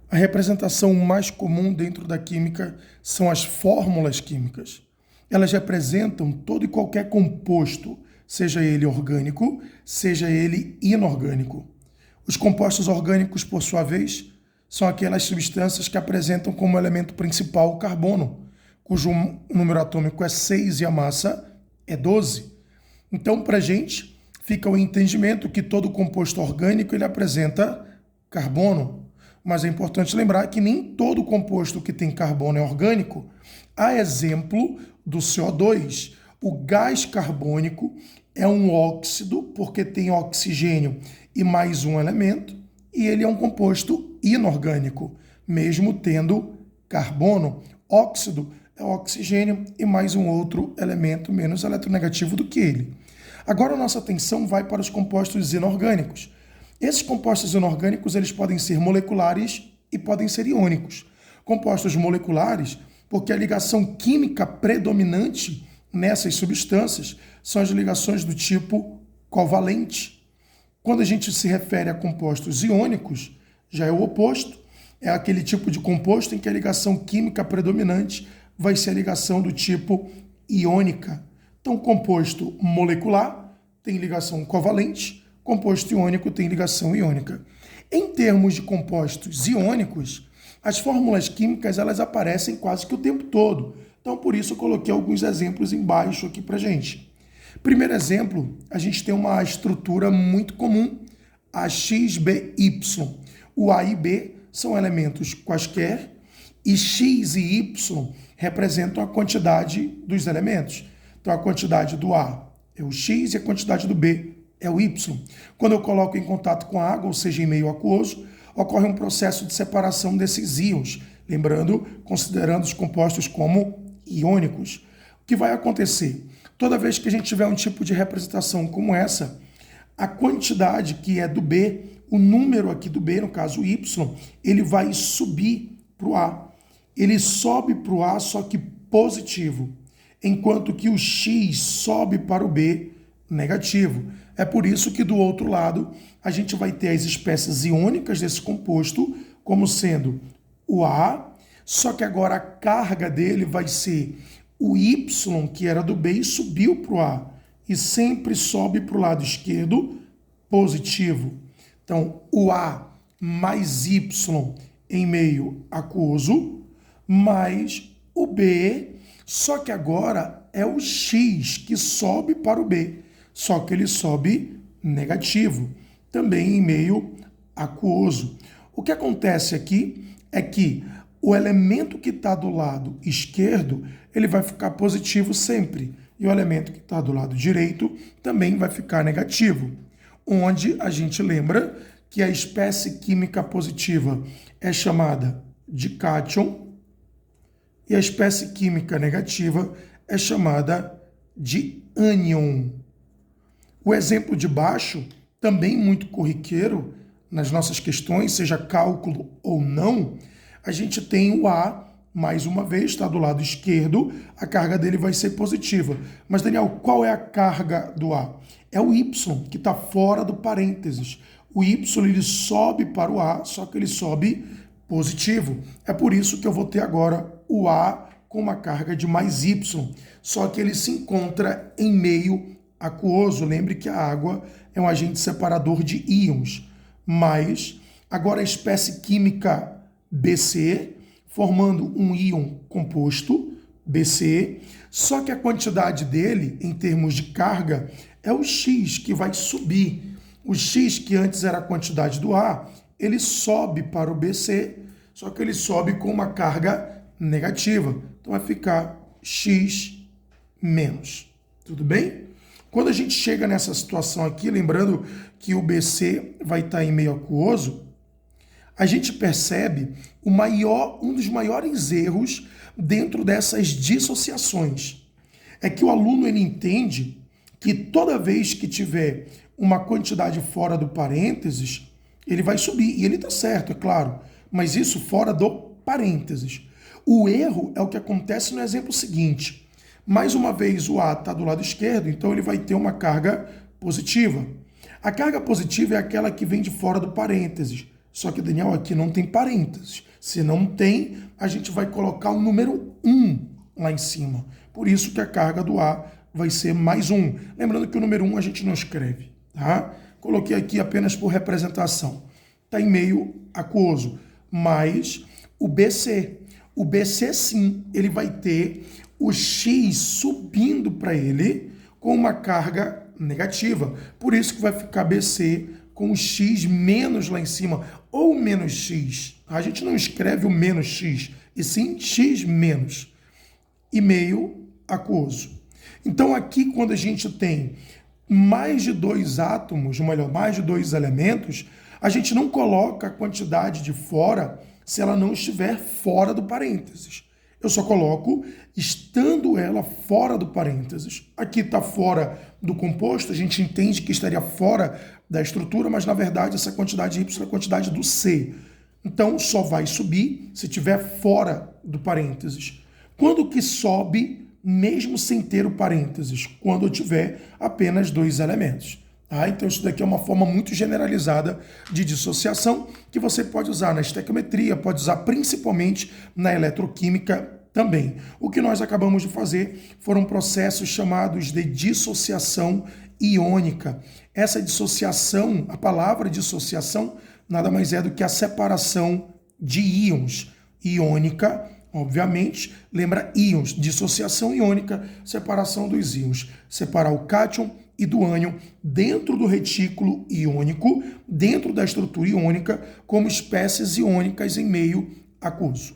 A representação mais comum dentro da química são as fórmulas químicas. Elas representam todo e qualquer composto, seja ele orgânico, seja ele inorgânico. Os compostos orgânicos, por sua vez, são aquelas substâncias que apresentam como elemento principal o carbono, cujo número atômico é 6 e a massa é 12. Então, para a gente, fica o entendimento que todo composto orgânico ele apresenta carbono. Mas é importante lembrar que nem todo composto que tem carbono é orgânico. A exemplo do CO2, o gás carbônico é um óxido, porque tem oxigênio e mais um elemento, e ele é um composto inorgânico, mesmo tendo carbono. Óxido é oxigênio e mais um outro elemento menos eletronegativo do que ele. Agora a nossa atenção vai para os compostos inorgânicos. Esses compostos inorgânicos eles podem ser moleculares e podem ser iônicos. Compostos moleculares, porque a ligação química predominante nessas substâncias são as ligações do tipo covalente. Quando a gente se refere a compostos iônicos, já é o oposto. É aquele tipo de composto em que a ligação química predominante vai ser a ligação do tipo iônica. Então, composto molecular tem ligação covalente, composto iônico tem ligação iônica. Em termos de compostos iônicos, as fórmulas químicas elas aparecem quase que o tempo todo. Então, por isso, eu coloquei alguns exemplos embaixo aqui para gente. Primeiro exemplo, a gente tem uma estrutura muito comum, a XBY. O A e B são elementos quaisquer e X e Y representam a quantidade dos elementos. Então, a quantidade do A é o X e a quantidade do B é o Y. Quando eu coloco em contato com a água, ou seja, em meio aquoso, ocorre um processo de separação desses íons, lembrando, considerando os compostos como iônicos. O que vai acontecer? Toda vez que a gente tiver um tipo de representação como essa, a quantidade que é do B, o número aqui do B, no caso o Y, ele vai subir para o A. Ele sobe para o A, só que positivo, enquanto que o X sobe para o B, negativo. É por isso que do outro lado a gente vai ter as espécies iônicas desse composto como sendo o A, só que agora a carga dele vai ser o Y, que era do B e subiu para o A, e sempre sobe para o lado esquerdo positivo. Então, o A mais Y em meio aquoso, mais o B, só que agora é o X que sobe para o B, só que ele sobe negativo, também em meio aquoso. O que acontece aqui é que o elemento que está do lado esquerdo, ele vai ficar positivo sempre, e o elemento que está do lado direito também vai ficar negativo, onde a gente lembra que a espécie química positiva é chamada de cátion e a espécie química negativa é chamada de ânion. O exemplo de baixo, também muito corriqueiro nas nossas questões, seja cálculo ou não, a gente tem o A, mais uma vez, está do lado esquerdo, a carga dele vai ser positiva. Mas, Daniel, qual é a carga do A? É o Y, que está fora do parênteses. O Y ele sobe para o A, só que ele sobe positivo. É por isso que eu vou ter agora o A com uma carga de mais Y, só que ele se encontra em meio aquoso. Lembre que a água é um agente separador de íons, mas agora a espécie química BC, formando um íon composto, BC, só que a quantidade dele, em termos de carga, é o X, que vai subir. O X, que antes era a quantidade do A, ele sobe para o BC, só que ele sobe com uma carga negativa. Então vai ficar X menos. Tudo bem? Quando a gente chega nessa situação aqui, lembrando que o BC vai estar em meio aquoso, a gente percebe um dos maiores erros dentro dessas dissociações. É que o aluno ele entende que toda vez que tiver uma quantidade fora do parênteses, ele vai subir. E ele está certo, é claro, mas isso fora do parênteses. O erro é o que acontece no exemplo seguinte. Mais uma vez o A está do lado esquerdo, então ele vai ter uma carga positiva. A carga positiva é aquela que vem de fora do parênteses. Só que, Daniel, aqui não tem parênteses. Se não tem, a gente vai colocar o número 1 lá em cima. Por isso que a carga do A vai ser mais 1. Lembrando que o número 1 a gente não escreve, tá? Coloquei aqui apenas por representação. Está em meio aquoso. Mais o BC. O BC, sim, ele vai ter o X subindo para ele com uma carga negativa. Por isso que vai ficar BC com o X menos lá em cima, ou menos X. A gente não escreve o menos X, e sim X menos. E meio aquoso. Então aqui, quando a gente tem mais de 2 átomos, ou melhor, mais de 2 elementos, a gente não coloca a quantidade de fora se ela não estiver fora do parênteses. Eu só coloco estando ela fora do parênteses. Aqui está fora do composto, a gente entende que estaria fora da estrutura, mas na verdade essa quantidade Y é a quantidade do C. Então só vai subir se estiver fora do parênteses. Quando que sobe, mesmo sem ter o parênteses? Quando eu tiver apenas 2 elementos. Tá? Então isso daqui é uma forma muito generalizada de dissociação que você pode usar na estequiometria, pode usar principalmente na eletroquímica também. O que nós acabamos de fazer foram processos chamados de dissociação iônica. Essa dissociação, a palavra dissociação, nada mais é do que a separação de íons. Iônica, obviamente, lembra íons, dissociação iônica, separação dos íons. Separar o cátion e do ânion dentro do retículo iônico, dentro da estrutura iônica, como espécies iônicas em meio aquoso.